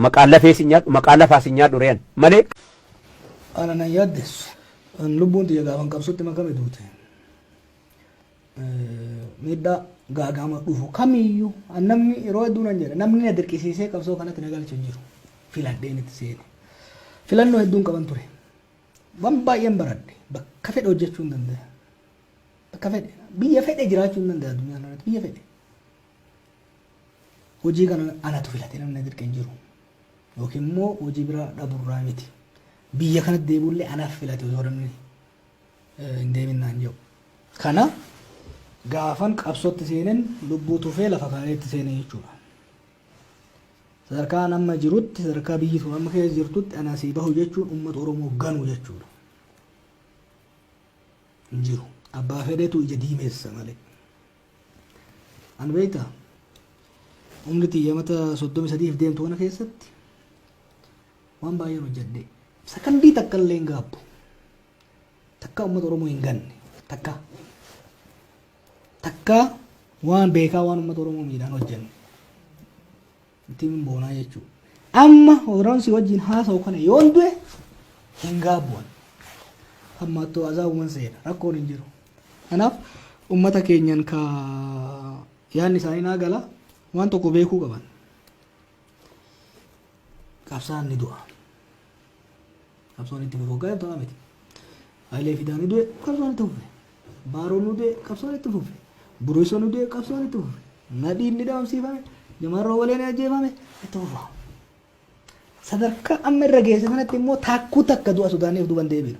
maqaan lafaa si nyaadhu reen malee. Ana na yaaddes lubbuun xiyya gaafan qabsutti makame duute miidhaa gaagama dhufu kamiyyuu namni yeroo hedduu nan jedha namni na dirqisiisee qabsoo kanatti na galchu hin jiru filadheen itti seene filannoo hedduun qaban ture waan baay'een baradhe bakka fedhe hojjechuu hin danda'a bakka fedhe biyya fedhe jiraachuu hin danda'a addunyaa kanarratti biyya fedhe hojii kana anatu filate namni na dirqe hin jiru yookiin immoo hojii biraa dhaburraa miti biyya kanatti deebi'ullee anaaf filate osoo namni hin deebinnaan jiru kana gaafan qabsootti seenen lubbuu tufee lafa kaaleetti seene jechuudha. Sadarkaa amma jirutti sadarkaa biyyi sun amma keessa jirtutti ana asii bahu jechuun uummata Oromoo ganuu jechuudha. Hin jiru. Abbaa fedhetu ija diimeessa malee. An beektaa umri xiyya mata 33 deemtu kana keessatti waan baay'een hojjedhe. Sakandii takka illee hin gaabbu. Takka uummata Oromoo hin ganne. Takka waan beekaa waan uummata Oromoo miidhaan hojjennu. Ittiin boonaa jechuudha. Amma Oromoon wajjin haasa'u kana yoon du'e hin gaabbu'an. Hammaattuu azaabuman seena rakkoon hin jiru. Kanaaf uummata keenyan ka yaadni isaanii naa gala waan tokko beekuu qaban. Qabsaan ni du'a. Qabsoon itti fufu gaarii ta'aa miti. Hayilee Fidaan ni du'e qabsoon itti fufe. Baaroon ni du'e qabsoon itti fufe. Buruusoon ni du'e qabsoon itti fufe. Nadhiin ni dhaamsiifame. Jamarroo waleen ajjeefame itti fufa. Sadarkaa amma irra geesse kanatti immoo taakkuu takka du'a Sudaaniif duban deebiinu.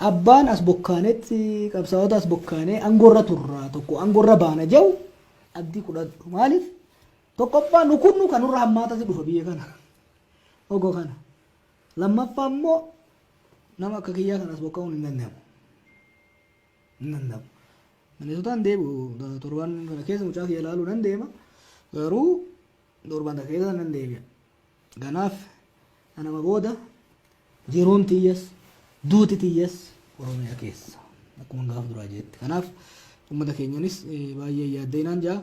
Abbaan as bokkaanetti qabsaa'ota as bokkaanee angorra turraa tokko angorra baana jiru abdii kudhadhu maaliif tokkoffaa nu kunnu kanurra hammaatatti dhufa biyya kana ogo kana lammaffaa immoo nama akka kiyyaa kanas bokkaa'uun hin danda'amu. Minnesotaan deebi'u torban kana keessa mucaa kiyya ilaaluu nan deema garuu torban takka keessa nan deebi'a. Kanaaf anama booda jiruun tiyyas duuti tiyyas Oromiyaa keessa akkuma gaafa duraa jette. Kanaaf uummata keenyanis baay'ee yaaddeenaan jaa.